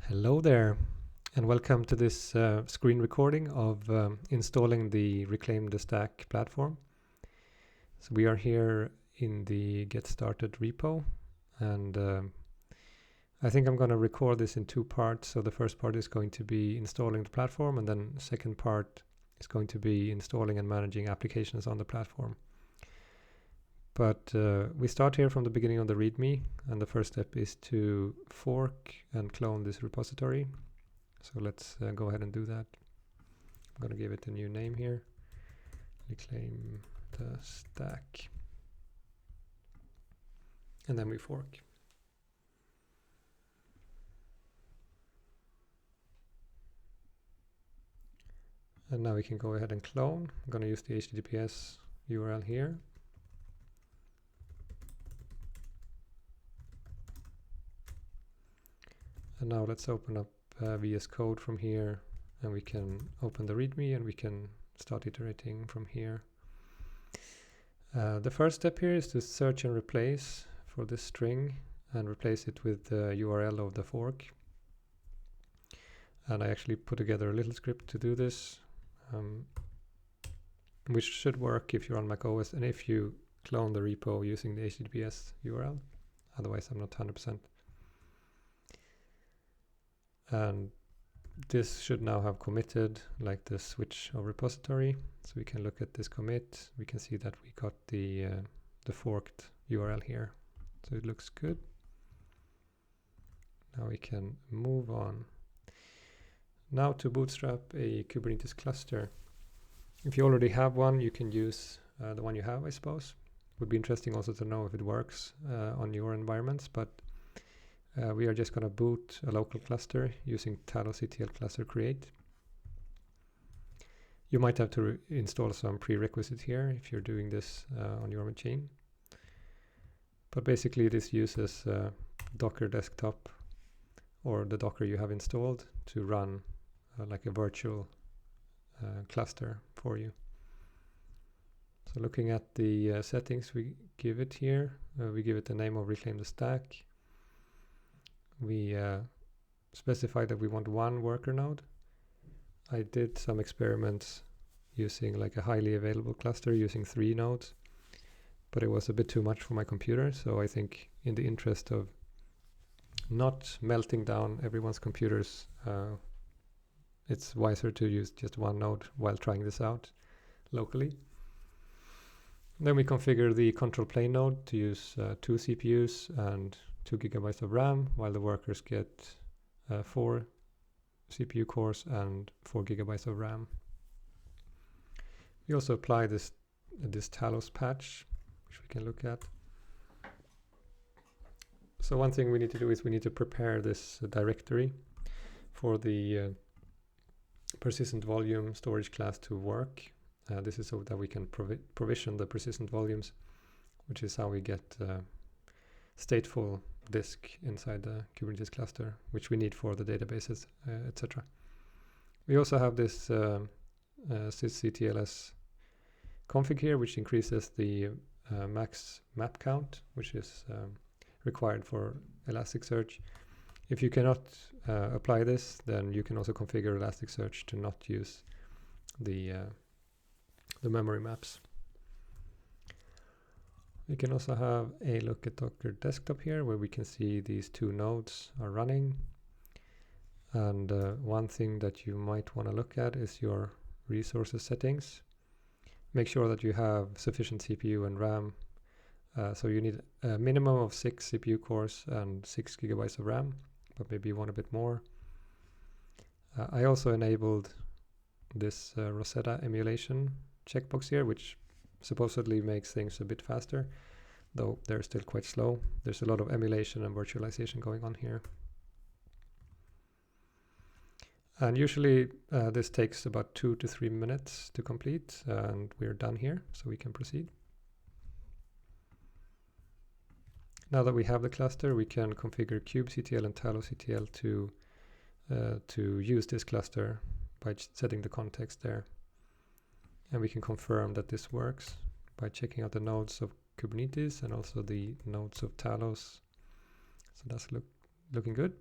Hello there, and welcome to this screen recording of installing the Reclaim the Stack platform. So we are here in the Get Started repo, and I think I'm going to record this in two parts. So the first part is going to be installing the platform, and then the second part is going to be installing and managing applications on the platform. But we start here from the beginning of the README, and the first step is to fork and clone this repository. So let's go ahead and do that. I'm going to give it a new name here. Reclaim the stack. And then we fork. And now we can go ahead and clone. I'm going to use the HTTPS URL here. And now let's open up VS Code from here, and we can open the README and we can start iterating from here. The first step here is to search and replace for this string and replace it with the URL of the fork. And I actually put together a little script to do this, which should work if you're on Mac OS and if you clone the repo using the HTTPS URL. Otherwise, I'm not 100%. And this should now have committed, like the switch of repository. So we can look at this commit. We can see that we got the forked URL here. So it looks good. Now we can move on. Now to bootstrap a Kubernetes cluster. If you already have one, you can use the one you have, I suppose. Would be interesting also to know if it works on your environments, but we are just going to boot a local cluster using Talos ETL cluster create. You might have to install some prerequisites here if you're doing this on your machine. But basically this uses Docker desktop or the Docker you have installed to run like a virtual cluster for you. So looking at the settings we give it here, we give it the name of Reclaim the Stack. We specify that we want one worker node. I did some experiments using like a highly available cluster using 3 nodes, but it was a bit too much for my computer. So I think in the interest of not melting down everyone's computers, it's wiser to use just one node while trying this out locally. Then we configure the control plane node to use 2 CPUs and 2 gigabytes of RAM, while the workers get 4 CPU cores and 4 gigabytes of RAM. We also apply this Talos patch, which we can look at. So one thing we need to do is we need to prepare this directory for the persistent volume storage class to work. This is so that we can provision the persistent volumes, which is how we get stateful disk inside the Kubernetes cluster, which we need for the databases, etc. We also have this sysctls config here, which increases the max map count, which is required for Elasticsearch. If you cannot apply this, then you can also configure Elasticsearch to not use the memory maps. We can also have a look at Docker desktop here, where we can see these 2 nodes are running. And one thing that you might want to look at is your resources settings. Make sure that you have sufficient CPU and RAM. So you need a minimum of 6 CPU cores and 6 gigabytes of RAM, but maybe you want a bit more. I also enabled this Rosetta emulation checkbox here, which supposedly makes things a bit faster, though they're still quite slow. There's a lot of emulation and virtualization going on here. And usually this takes about 2 to 3 minutes to complete, and we're done here, so we can proceed. Now that we have the cluster, we can configure kubectl and talosctl to use this cluster by setting the context there. And we can confirm that this works by checking out the nodes of Kubernetes and also the nodes of Talos. So that's looking good.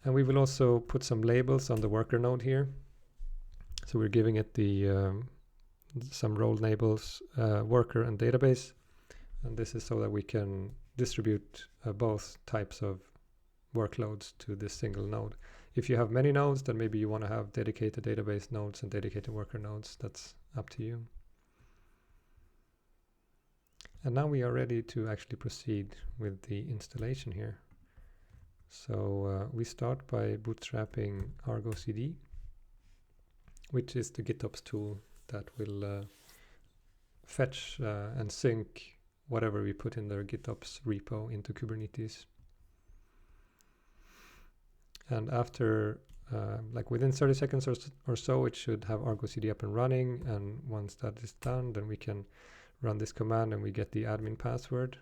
And we will also put some labels on the worker node here. So we're giving it the some role labels, worker and database. And this is so that we can distribute both types of workloads to this single node. If you have many nodes, then maybe you want to have dedicated database nodes and dedicated worker nodes. That's up to you. And now we are ready to actually proceed with the installation here. So we start by bootstrapping Argo CD, which is the GitOps tool that will fetch and sync whatever we put in their GitOps repo into Kubernetes. And after, like within 30 seconds or so, it should have Argo CD up and running. And once that is done, then we can run this command and we get the admin password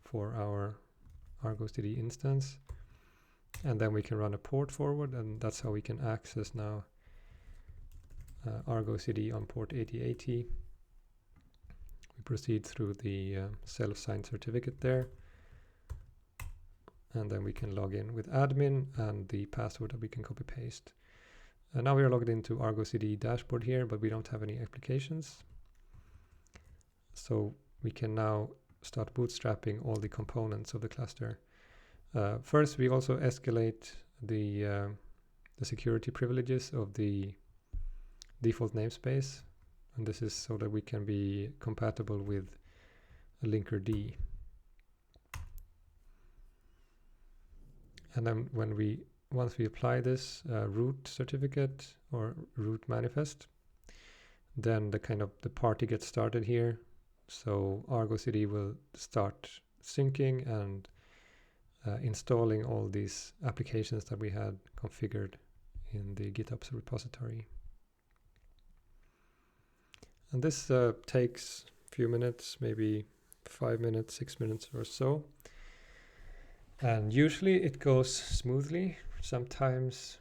for our Argo CD instance. And then we can run a port forward, and that's how we can access now Argo CD on port 8080. We proceed through the self-signed certificate there. And then we can log in with admin and the password that we can copy paste. And now we are logged into Argo CD dashboard here, but we don't have any applications. So we can now start bootstrapping all the components of the cluster. First, we also escalate the security privileges of the default namespace. And this is so that we can be compatible with a linker D. And then once we apply this root certificate or root manifest, then the party gets started here. So Argo CD will start syncing and installing all these applications that we had configured in the GitOps repository. And this takes a few minutes, maybe 5 minutes, 6 minutes or so. And usually it goes smoothly. Sometimes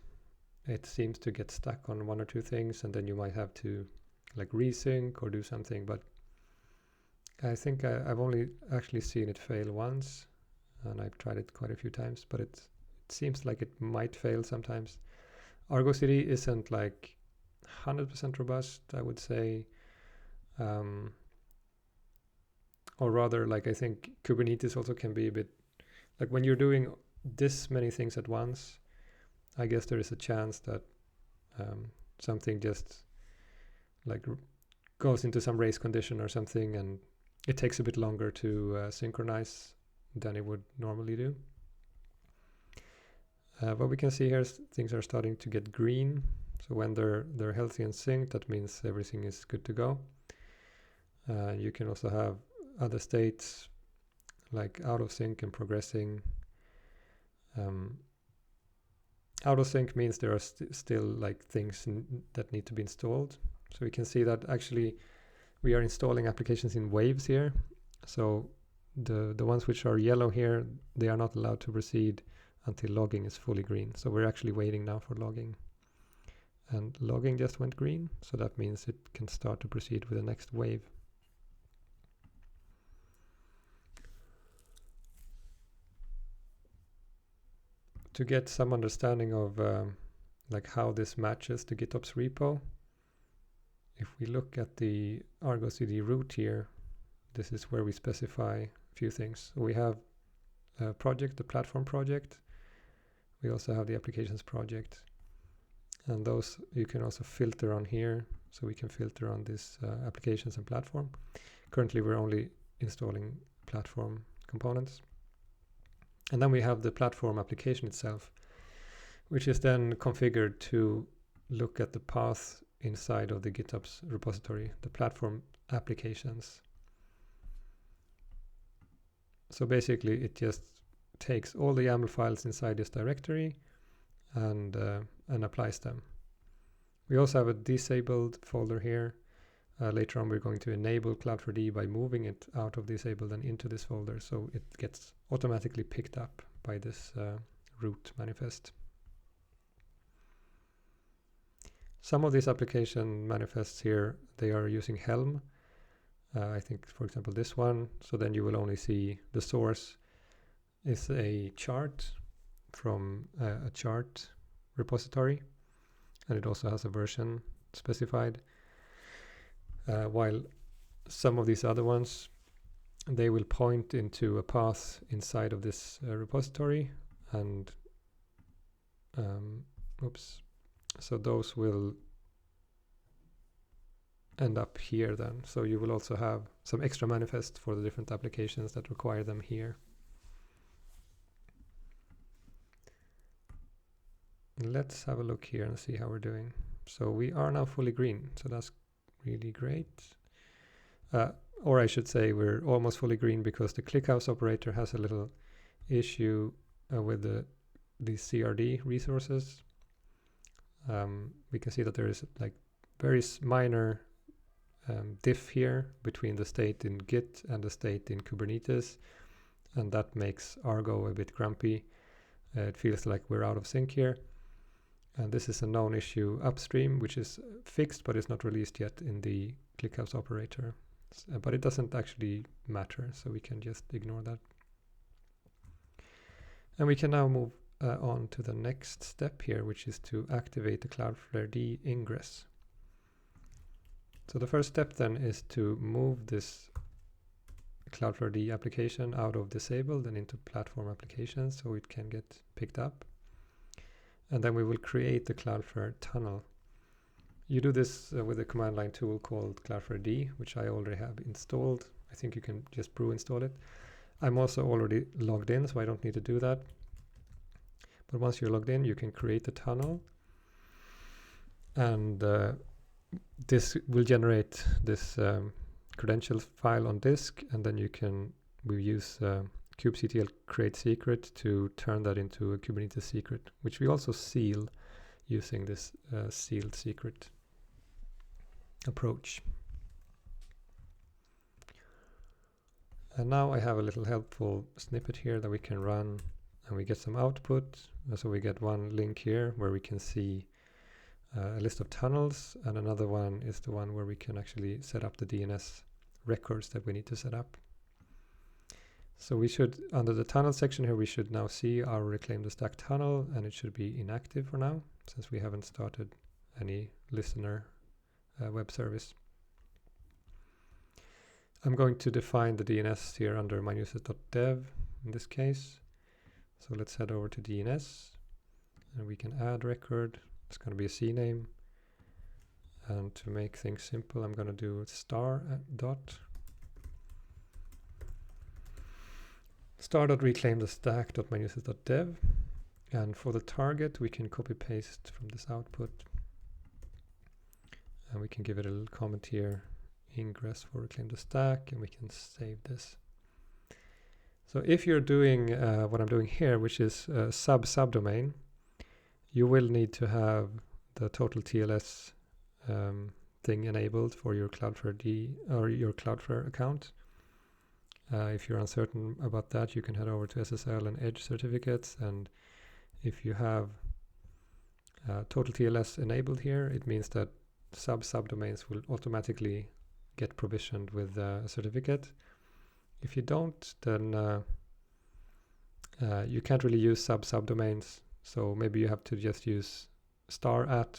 it seems to get stuck on one or two things, and then you might have to like resync or do something. But I think I've only actually seen it fail once, and I've tried it quite a few times, but it seems like it might fail sometimes. Argo CD isn't like 100% robust, I would say. Or rather, like I think Kubernetes also can be a bit, like when you're doing this many things at once, I guess there is a chance that something just like goes into some race condition or something, and it takes a bit longer to synchronize than it would normally do. But we can see here things are starting to get green. So when they're healthy and synced, that means everything is good to go. You can also have other states like out of sync and progressing. Out of sync means there are still like things that need to be installed. So we can see that actually we are installing applications in waves here. So the ones which are yellow here, they are not allowed to proceed until logging is fully green. So we're actually waiting now for logging. And logging just went green, so that means it can start to proceed with the next wave. To get some understanding of like how this matches the GitOps repo, if we look at the Argo CD root here, this is where we specify a few things. So we have a project, the platform project. We also have the applications project. And those you can also filter on here. So we can filter on this applications and platform. Currently, we're only installing platform components. And then we have the platform application itself, which is then configured to look at the path inside of the GitOps repository, the platform applications. So basically, it just takes all the YAML files inside this directory and applies them. We also have a disabled folder here. Later on, we're going to enable Cloudflare by moving it out of disabled and into this folder, so it gets automatically picked up by this root manifest. Some of these application manifests here, they are using Helm. I think, for example, this one. So then you will only see the source is a chart from a chart repository, and it also has a version specified, while some of these other ones, they will point into a path inside of this repository, and so those will end up here then. So you will also have some extra manifest for the different applications that require them here. Let's have a look here and see how we're doing. So we are now fully green, so that's really great. Or I should say we're almost fully green, because the ClickHouse operator has a little issue with these CRD resources. We can see that there is like very minor diff here between the state in Git and the state in Kubernetes, and that makes Argo a bit grumpy. It feels like we're out of sync here. And this is a known issue upstream, which is fixed, but it's not released yet in the ClickHouse operator. But it doesn't actually matter, so we can just ignore that. And we can now move on to the next step here, which is to activate the Cloudflare D ingress. So the first step then is to move this Cloudflare D application out of disabled and into platform applications so it can get picked up. And then we will create the Cloudflare tunnel. You do this with a command line tool called Cloudflare D, which I already have installed. I think you can just brew install it. I'm also already logged in, so I don't need to do that. But once you're logged in, you can create the tunnel. And this will generate this credentials file on disk, and then we use kubectl create secret to turn that into a Kubernetes secret, which we also seal using this sealed secret approach. And now I have a little helpful snippet here that we can run, and we get some output. So we get one link here where we can see a list of tunnels, and another one is the one where we can actually set up the DNS records that we need to set up. So we should, under the tunnel section here, we should now see our reclaim the stack tunnel, and it should be inactive for now, since we haven't started any listener web service. I'm going to define the DNS here under mynewsers.dev in this case. So let's head over to DNS, and we can add record. It's going to be a CNAME. And to make things simple, I'm going to do star.reclaim the stack.mynewsers.dev. And for the target, we can copy paste from this output. And we can give it a little comment here, ingress for reclaim the stack, and we can save this. So if you're doing what I'm doing here, which is subdomain, you will need to have the total TLS thing enabled for your Cloudflare D or your Cloudflare account. If you're uncertain about that, you can head over to SSL and Edge certificates, and if you have total TLS enabled here, it means that subdomains will automatically get provisioned with a certificate. If you don't, then you can't really use subdomains, so maybe you have to just use *@,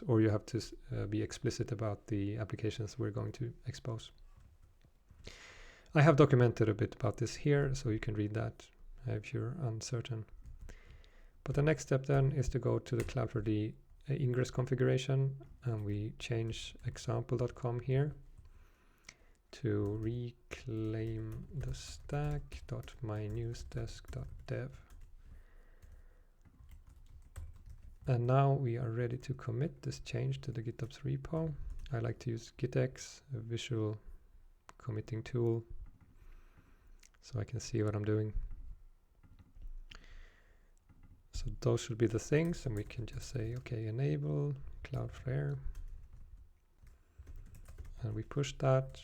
or you have to be explicit about the applications we're going to expose. I have documented a bit about this here, so you can read that if you're uncertain. But the next step then is to go to the Cloudflare D ingress configuration, and we change example.com here to reclaim the stack.mynewsdesk.dev. And now we are ready to commit this change to the GitOps repo. I like to use GitX, a visual committing tool, so I can see what I'm doing. So those should be the things, and we can just say, okay, enable Cloudflare. And we push that.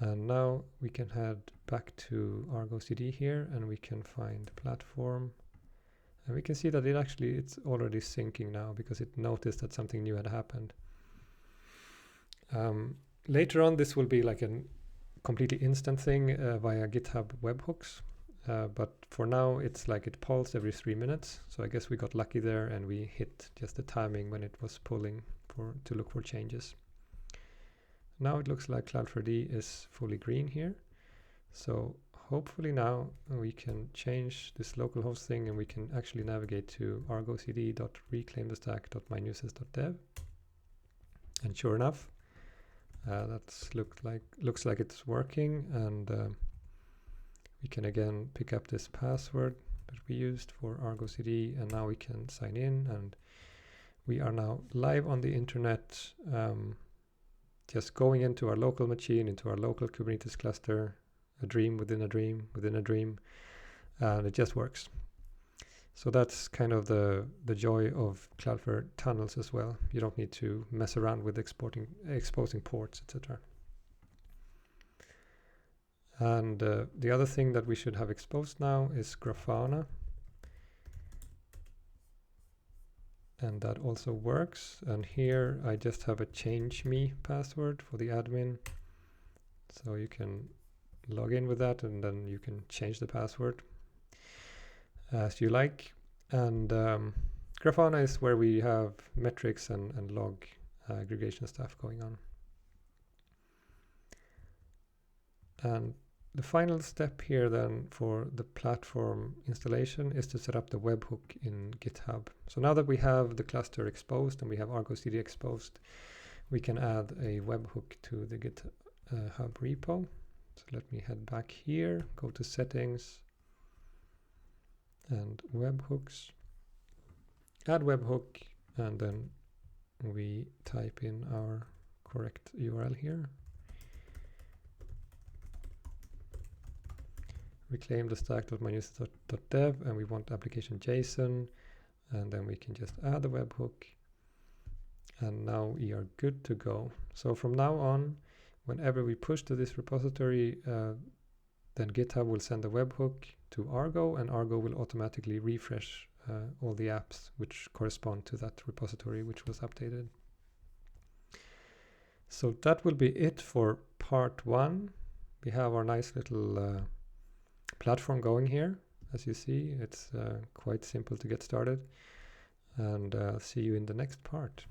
And now we can head back to Argo CD here, and we can find platform. And we can see that it's already syncing now, because it noticed that something new had happened. Later on, this will be like a completely instant thing via GitHub webhooks. but for now it's like it pulls every 3 minutes. So I guess we got lucky there and we hit just the timing when it was pulling to look for changes. Now it looks like Cloudflare D is fully green here. So hopefully now we can change this localhost thing and we can actually navigate to Argo CD.reclaimthestack.myNewsys.dev. And sure enough, looks like it's working, and we can again pick up this password that we used for Argo CD, and now we can sign in, and we are now live on the internet, just going into our local machine, into our local Kubernetes cluster, a dream within a dream within a dream, and it just works. So that's kind of the joy of Cloudflare tunnels as well. You don't need to mess around with exposing ports, etc. And the other thing that we should have exposed now is Grafana. And that also works. And here I just have a change me password for the admin. So you can log in with that and then you can change the password as you like. And Grafana is where we have metrics and log aggregation stuff going on. And the final step here then for the platform installation is to set up the webhook in GitHub. So now that we have the cluster exposed and we have Argo CD exposed, we can add a webhook to the GitHub repo. So let me head back here, go to settings and webhooks, add webhook, and then we type in our correct URL here. Reclaim the stack.mynewsys.dev, and we want application JSON, and then we can just add the webhook, and now we are good to go. So from now on, whenever we push to this repository, then GitHub will send a webhook to Argo, and Argo will automatically refresh all the apps which correspond to that repository which was updated. So that will be it for part 1. We have our nice little platform going here. As you see, it's quite simple to get started, and see you in the next part.